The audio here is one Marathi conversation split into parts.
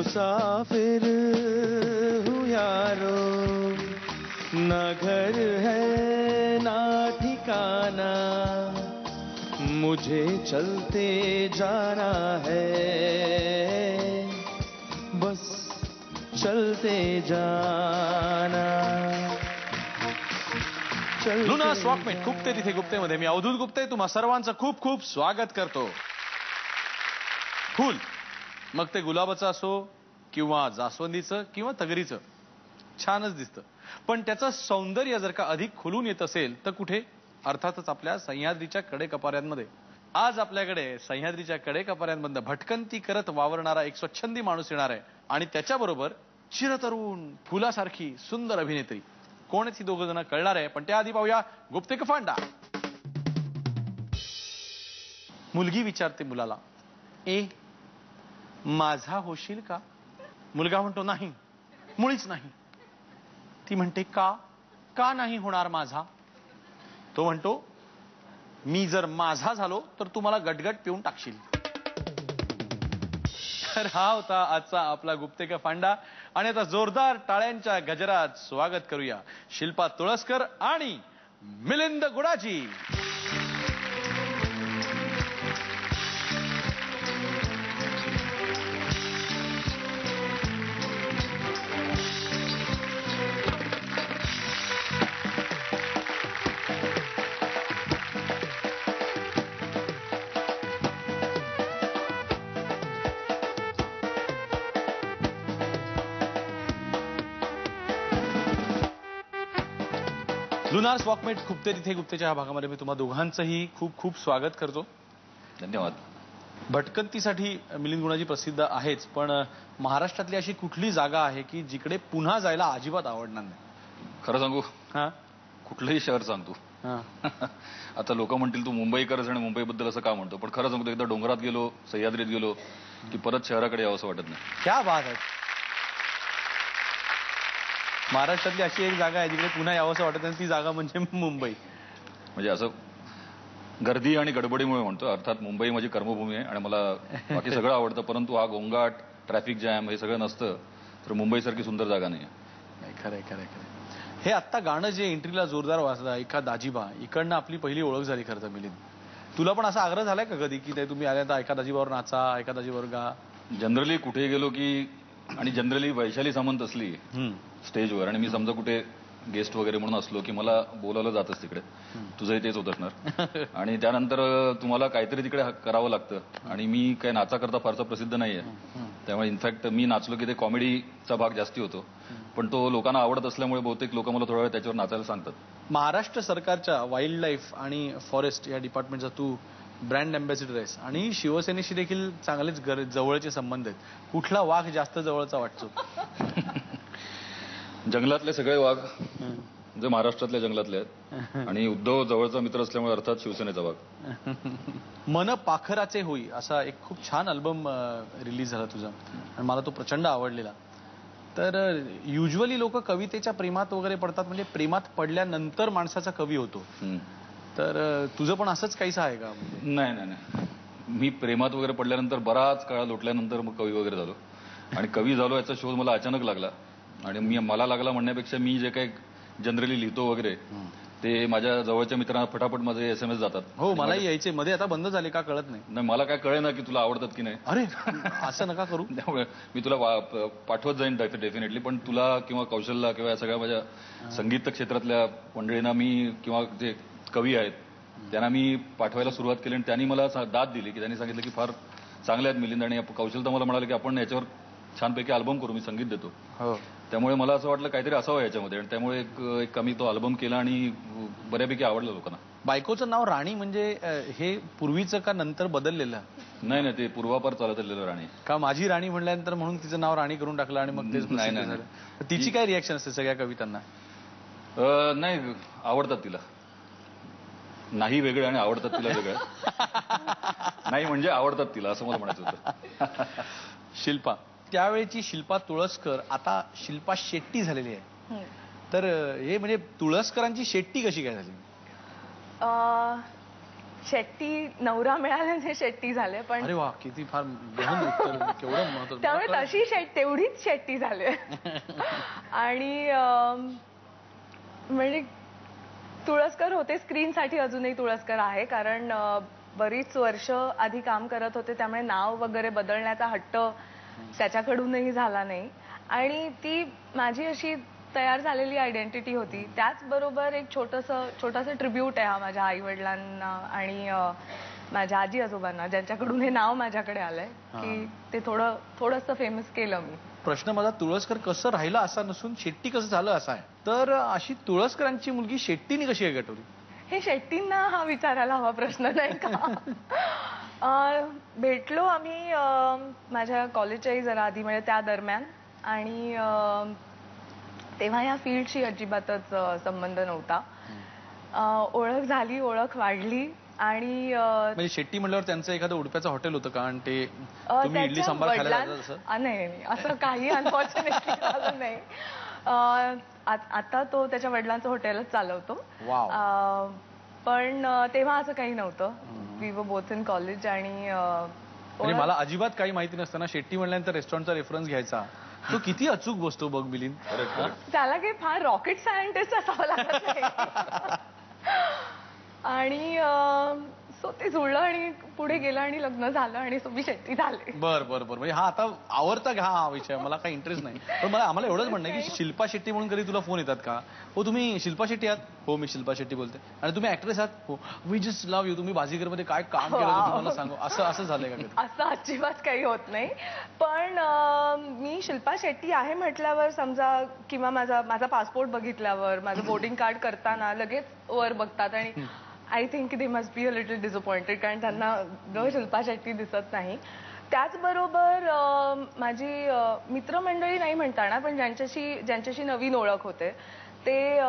मुसाफिर हूँ यारो, ना घर है ना ठिकाना, मुझे चलते जाना है, बस चलते जाना. लुनास वॉकमेट गुप्ते तिथे गुप्तेमध्ये मी अवधूत गुप्ते तुम्हा सर्वांचं खूप खूप स्वागत करतो. फूल मग ते गुलाबाचं असो किंवा जास्वंदीचं किंवा तगरीचं छानच दिसतं, पण त्याचं सौंदर्य जर का अधिक खुलून येत असेल तर कुठे? अर्थातच आपल्या सह्याद्रीच्या कडेकपाऱ्यांमध्ये. आज आपल्याकडे सह्याद्रीच्या कडेकपाऱ्यांमधून भटकंती करत वावरणारा एक स्वच्छंदी माणूस येणार आहे आणि त्याच्याबरोबर चिरतरुण फुलासारखी सुंदर अभिनेत्री. कोण आहेत ही दोघं जण कळणार आहे, पण त्याआधी पाहूया गुप्ते का फांडा. मुलगी विचारते मुलाला, ए माझा होशील का? मुलगा म्हणतो नाही, मुळीच नाही. ती म्हणते का? का नाही होणार माझा? तो म्हणतो मी जर माझा झालो तर तू मला गटगट पिऊन टाकशील. तर हा होता आजचा आपला गुप्ते का फांडा आणि आता जोरदार टाळ्यांच्या गजरात स्वागत करूया शिल्पा तुळसकर आणि मिलिंद गुडाची. लुनार्स वॉकमेट गुप्ते तिथे गुप्तेच्या ह्या भागामध्ये मी तुम्हा दोघांचंही खूप खूप स्वागत करतो. धन्यवाद. भटकंतीसाठी मिलिंद गुणाजी प्रसिद्ध आहेच, पण महाराष्ट्रातली अशी कुठली जागा आहे की जिकडे पुन्हा जायला अजिबात आवडणार नाही? खरं सांगू, हा कुठलंही शहर सांगतो. आता लोक म्हणतील तू मुंबईकरच आणि मुंबईबद्दल असं का म्हणतो, पण खरं सांगतो एकदा डोंगरात गेलो, सह्याद्रीत गेलो की परत शहराकडे यावंसं वाटत नाही. क्या बात आहे. महाराष्ट्रातली अशी एक जागा आहे जिकडे पुन्हा यावंसं वाटत नाही, ती जागा म्हणजे मुंबई. म्हणजे असं गर्दी आणि गडबडीमुळे म्हणतो. अर्थात मुंबई माझी कर्मभूमी आहे आणि मला बाकी सगळं आवडतं, परंतु हा गोंगाट, ट्रॅफिक जॅम हे सगळं नसतं तर मुंबईसारखी सुंदर जागा नाही. खरंय खरंय खरंय. हे आत्ता गाणं जे एंट्रीला जोरदार वाजलं एका दाजीबा, इकडनं आपली पहिली ओळख झाली खरं तर मिलिंद. तुला पण असा आग्रह झालाय का कधी की ते तुम्ही आल्या तर एका दाजीबावर नाचा, एका दाजीबावर गा? जनरली कुठे गेलो की, आणि जनरली वैशाली सामंत असली स्टेजवर आणि मी समजा कुठे गेस्ट वगैरे म्हणून असलो की मला बोलावलं जातच तिकडे. तुझंही तेच होत असणार. आणि त्यानंतर तुम्हाला काहीतरी तिकडे करावं लागतं आणि मी काय नाचा करता फारसा प्रसिद्ध नाहीये, त्यामुळे इनफॅक्ट मी नाचलो की ते कॉमेडीचा भाग जास्ती होतो, पण तो लोकांना आवडत असल्यामुळे बहुतेक लोक मला थोडा वेळ त्याच्यावर नाचायला सांगतात. महाराष्ट्र सरकारच्या वाईल्ड लाईफ आणि फॉरेस्ट या डिपार्टमेंटचा तू ब्रँड अँबॅसिडर आहेस आणि शिवसेनेशी देखील चांगलेच जवळचे संबंध आहेत. कुठला वाघ जास्त जवळचा वाटतो? जंगलातले सगळे वाघ जे महाराष्ट्रातल्या जंगलातले आहेत आणि उद्धव जवळचा मित्र असल्यामुळे अर्थात शिवसेनेचा वाघ. मन पाखराचे होई असा एक खूप छान अल्बम रिलीज झाला तुझा आणि मला तो प्रचंड आवडलेला. तर युजली लोक कवितेच्या प्रेमात वगैरे पडतात, म्हणजे प्रेमात पडल्यानंतर माणसाचा कवी होतो. तर तुझं पण असंच काहीच आहे का? नाही नाही नाही, मी प्रेमात वगैरे पडल्यानंतर बराच काळ लोटल्यानंतर मग कवी वगैरे झालो आणि कवी झालो याचा शोध मला अचानक लागला. आणि मला लागला म्हणण्यापेक्षा मी जे काही जनरली लिहितो वगैरे ते माझ्या जवळच्या मित्रांना फटाफट माझे SMS जातात. हो, मलाही यायचे मध्ये, आता बंद झाले का कळत नाही. मला काय कळे ना की तुला आवडतात की नाही. अरे असं नका करू. त्यामुळे मी तुला पाठवत जाईन डेफिनेटली, पण तुला किंवा कौशलला किंवा या सगळ्या माझ्या संगीत क्षेत्रातल्या मंडळींना मी किंवा जे कवी आहेत त्यांना मी पाठवायला सुरुवात केली आणि त्यांनी मला दाद दिली की त्यांनी सांगितलं की फार चांगले आहेत मिलिंद, आणि कौशल तर मला म्हणाले की आपण याच्यावर छानपैकी अल्बम करू, मी संगीत देतो. त्यामुळे मला असं वाटलं काहीतरी असावं याच्यामध्ये आणि त्यामुळे एक आम्ही तो अल्बम केला आणि बऱ्यापैकी आवडलं लोकांना. बायकोचं नाव राणी म्हणजे हे पूर्वीचं का नंतर बदललेलं? नाही नाही, ते पूर्वापार चालत आलेलं राणी. का माझी राणी म्हणल्यानंतर म्हणून तिचं नाव राणी करून टाकलं आणि मग तेच नाही नाही. तिची काय रिॲक्शन असते सगळ्या कवितांना? नाही, आवडतात तिला. नाही वेगळे आणि आवडतात तिला वेगळं. नाही म्हणजे आवडतात तिला असं मला म्हणायचं होतं. शिल्पा, त्यावेळेची शिल्पा तुळसकर आता शिल्पा शेट्टी झालेली आहे. तर हे म्हणजे तुळसकरांची शेट्टी कशी काय झाली? शेट्टी नवरा मिळाल्याने शेट्टी झाले, पण अरे वा, किती फार गहन उत्तर, केवढं महत्त्वाचं. त्यामुळे तशी तेवढीच शेट्टी झाले. आणि म्हणजे तुळसकर होते, स्क्रीनसाठी अजूनही तुळसकर आहे, कारण बरीच वर्ष आधी काम करत होते, त्यामुळे नाव वगैरे बदलण्याचा हट्ट त्याच्याकडूनही झाला नाही. आणि ती माझी अशी तयार झालेली आयडेंटिटी होती. त्याचबरोबर एक छोटासा ट्रिब्यूट आहे हा माझ्या आई वडिलांना आणि माझ्या आजी आजोबांना, ज्यांच्याकडून हे नाव माझ्याकडे आलंय, की ते थोडंसं फेमस केलं मी. प्रश्न माझा तुळसकर कसं राहिलं असा नसून शेट्टी कसं झालं असा आहे. तर अशी तुळसकरांची मुलगी शेट्टीने कशी आहे गटवली? हे शेट्टींना हा विचारायला हवा प्रश्न, नाही का? भेटलो आम्ही माझ्या कॉलेजच्याही जरा आधी, म्हणजे त्या दरम्यान. आणि तेव्हा या फील्डशी अजिबातच संबंध नव्हता. ओळख झाली, ओळख वाढली. आणि म्हणजे शेट्टी म्हणल्यावर त्यांचं एखादं उडप्याचं हॉटेल होतं का? आणि ते तुम्ही इडली सांबार खायला जायचं असं? नाही, असं काही अनफॉर्च्युनेटली झालं नाही. आता तो त्याच्या वडिलांचं हॉटेलच चालवतो. पण तेव्हा असं काही नव्हतं. We were both in college. आणि मला अजिबात काही माहिती नसताना शेट्टी म्हणल्यानंतर रेस्टॉरंटचा रेफरन्स घ्यायचा, तो किती अचूक बसतो बघ मिलिंद. त्याला काही फार रॉकेट सायंटिस्ट असावं लागत नाही. आणि सो ते जुळलं आणि पुढे गेलं आणि लग्न झालं आणि मी शेट्टी झाले. बर म्हणजे हा आता आवडता घ्या हा विषय, मला काही इंटरेस्ट नाही. पण मला आम्हाला एवढंच म्हणणं आहे की शिल्पा शेट्टी म्हणून कधी तुला फोन येतात का? हो तुम्ही शिल्पा शेट्टी आहात? हो मी शिल्पा शेट्टी बोलते. आणि तुम्ही ऍक्ट्रेस आहात? हो. We just love you. तुम्ही बाजीगर मध्ये काय काम केलं तुम्हाला सांगू, असं झालंय का? असं अजिबात काही होत नाही. पण मी शिल्पा शेट्टी आहे म्हटल्यावर समजा, किंवा माझा पासपोर्ट बघितल्यावर, माझं बोर्डिंग कार्ड करताना लगेच वर बघतात आणि I think they must be a little disappointed, कारण त्यांना शिल्पा शेट्टी दिसत नाही. त्याचबरोबर माझी मित्रमंडळी नाही म्हणता येणार, पण ज्यांच्याशी नवीन ओळख होते ते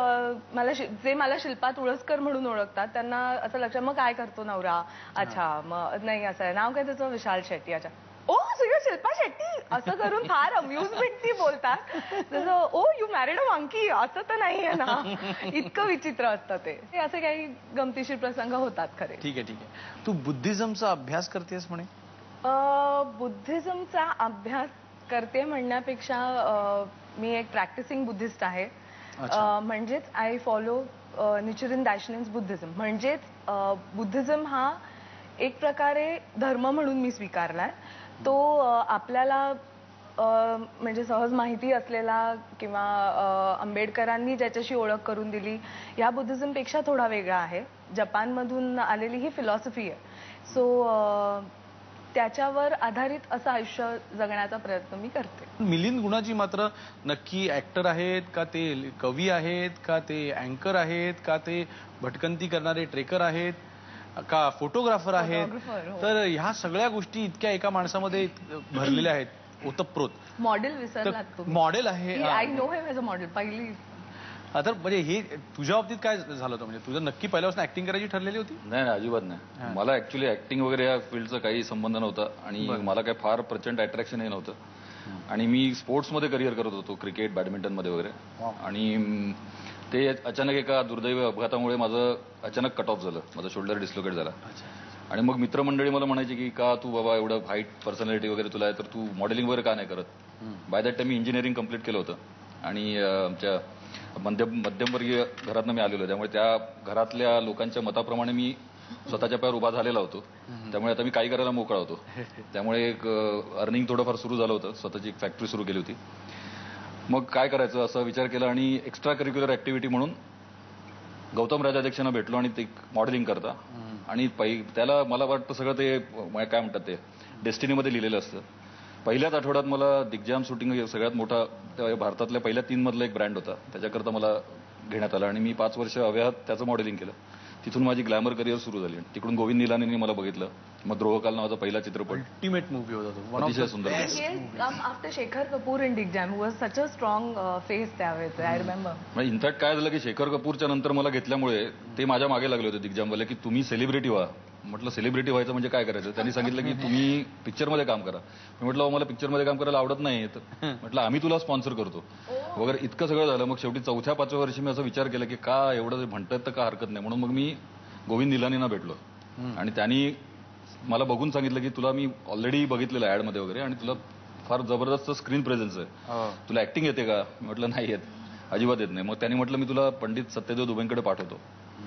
मला शिल्पा तुळसकर म्हणून ओळखतात. त्यांना असं लक्षात, मग काय करतो नवरा? अच्छा, मग नाही असं आहे, नाव काय त्याचं? विशाल शेट्टी. अच्छा, ओ शिल्पा शेट्टी, असं करून फार अम्युजमेंटली बोलतात, जसं ओ यू मॅरिड अ मंकी. असं तर नाहीये ना. इतकं विचित्र असतं ते. असे काही गमतीशीर प्रसंग होतात खरे. ठीक आहे. तू बुद्धिझमचा अभ्यास करतेस म्हणे? बुद्धिझमचा अभ्यास करते म्हणण्यापेक्षा मी एक प्रॅक्टिसिंग बुद्धिस्ट आहे. म्हणजेच आय फॉलो निचिरेन दायशनेन्स बुद्धिझम. म्हणजेच बुद्धिझम हा एक प्रकारे धर्म म्हणून मी स्वीकारलाय. तो आपल्याला म्हणजे सहज माहिती असलेला किंवा आंबेडकरांनी ज्याच्याशी ओळख करून दिली या बुद्धिझमपेक्षा थोडा वेगळा आहे. जपानमधून आलेली ही फिलॉसॉफी आहे. सो त्याच्यावर आधारित असं आयुष्य जगण्याचा प्रयत्न मी करते. मिलिंद गुणाजी मात्र नक्की ऍक्टर आहेत का, ते कवी आहेत का, ते अँकर आहेत का, ते भटकंती करणारे ट्रेकर आहेत का, फोटोग्राफर आहेत? तर ह्या सगळ्या गोष्टी इतक्या एका माणसामध्ये भरलेल्या आहेत, ओतप्रोत. मॉडेल विसरलात तुम्ही. मॉडेल आहे. I know him as a model पहिली. तर म्हणजे हे तुझ्या बाबतीत काय झालं होतं? म्हणजे तुझं नक्की पहिल्यापासून ऍक्टिंग करायची ठरलेली होती? नाही, अजिबात नाही. मला ऍक्च्युली ऍक्टिंग वगैरे या फील्डचा काही संबंध नव्हता आणि मला काही फार प्रचंड अट्रॅक्शनही नव्हतं. आणि मी स्पोर्ट्समध्ये करिअर करत होतो, क्रिकेट, बॅडमिंटन मध्ये वगैरे. आणि ते अचानक एका दुर्दैवी अपघातामुळे माझं अचानक कट ऑफ झालं, माझा शोल्डर डिस्लोकेट झाला. आणि मग मित्रमंडळी मला म्हणायची की का तू बाबा एवढं व्हाईट पर्सनॅलिटी वगैरे तुला आहे, तर तू मॉडेलिंग वगैरे का नाही करत? बाय दॅट टाइम मी इंजिनिअरिंग कम्प्लीट केलं होतं आणि आमच्या मध्यमवर्गीय घरातनं मी आलेलो, त्यामुळे त्या घरातल्या लोकांच्या मताप्रमाणे मी स्वतःच्या पायावर उभा झालेला होतो. त्यामुळे आता मी काही करायला मोकळा होतो. त्यामुळे एक अर्निंग थोडंफार सुरू झालं होतं, स्वतःची एक फॅक्टरी सुरू केली होती. मग काय करायचं असा विचार केला आणि एक्स्ट्रा करिक्युलर ऍक्टिव्हिटी म्हणून गौतम राजाध्यक्षांना भेटलो आणि ते मॉडेलिंग करता. आणि त्याला मला वाटतं सगळं ते काय म्हणतात ते डेस्टिनीमध्ये लिहिलेलं असतं. पहिल्याच आठवड्यात मला दिग्जाम शूटिंग सगळ्यात मोठा भारतातल्या पहिल्या 3 मधला एक ब्रँड होता, त्याच्याकरता मला घेण्यात आला आणि मी 5 वर्ष अव्याहत त्याचं मॉडेलिंग केलं. तिथून माझी ग्लॅमर करिअर सुरू झाली. तिकडून गोविंद निलानींनी मला बघितलं. मग द्रोहकाल नावाचा पहिला चित्रपट, अल्टिमेट मूव्ही होता तो, अतिशय सुंदर. After Shekhar Kapur in Digjam was such a strong face त्यावेळेस. I remember. इनफॅक्ट काय झालं की शेखर कपूरच्या नंतर मला घेतल्यामुळे ते माझ्या मागे लागले होते दिग्जामवाले की तुम्ही सेलिब्रिटी व्हा. म्हटलं सेलिब्रिटी व्हायचं म्हणजे काय करायचं? त्यांनी सांगितलं की तुम्ही पिक्चरमध्ये काम करा. मी म्हटलं मला पिक्चरमध्ये काम करायला आवडत नाही. म्हटलं आम्ही तुला स्पॉन्सर करतो वगैरे. इतकं सगळं झालं. मग शेवटी 4-5व्या वर्षी मी असं विचार केला की का एवढं म्हणतात तर का हरकत नाही, म्हणून मग मी गोविंद निलानींना भेटलो आणि त्यांनी मला बघून सांगितलं की तुला मी ऑलरेडी बघितलेलं ऍड मध्ये वगैरे आणि तुला फार जबरदस्त स्क्रीन प्रेझेन्स आहे, तुला ऍक्टिंग येते का? मी म्हटलं नाही येत, अजिबात येत नाही. मग त्यांनी म्हटलं मी तुला पंडित सत्यदेव दुबेंकडे पाठवतो,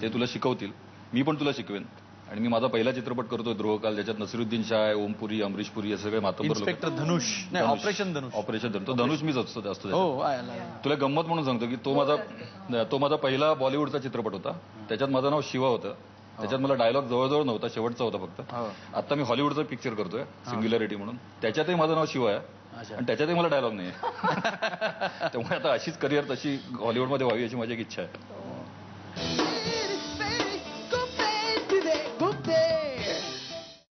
ते तुला शिकवतील, मी पण तुला शिकवेन. आणि मी माझा पहिला चित्रपट करतोय द्रोहकाल, ज्याच्यात नसिरुद्दीन शाह आहे, ओमपुरी, अमरीश पुरी हे सगळे मातब्बर लोक. इन्स्पेक्टर धनुष नाही, ऑपरेशन धनुष. ऑपरेशन धनुष, तो धनुष मीच असतो जास्त. हो तुला गंमत म्हणून सांगतो की तो माझा पहिला बॉलिवूडचा चित्रपट होता. त्याच्यात माझं नाव शिवा होतं. त्याच्यात मला डायलॉग जवळजवळ नव्हता, शेवटचा होता फक्त. आता मी हॉलिवूडचा पिक्चर करतोय सिंग्युलॅरिटी म्हणून, त्याच्यातही माझं नाव शिवा आहे आणि त्याच्यातही मला डायलॉग नाही. त्यामुळे आता अशीच करिअर तशी हॉलिवूडमध्ये व्हावी अशी माझी एक इच्छा आहे.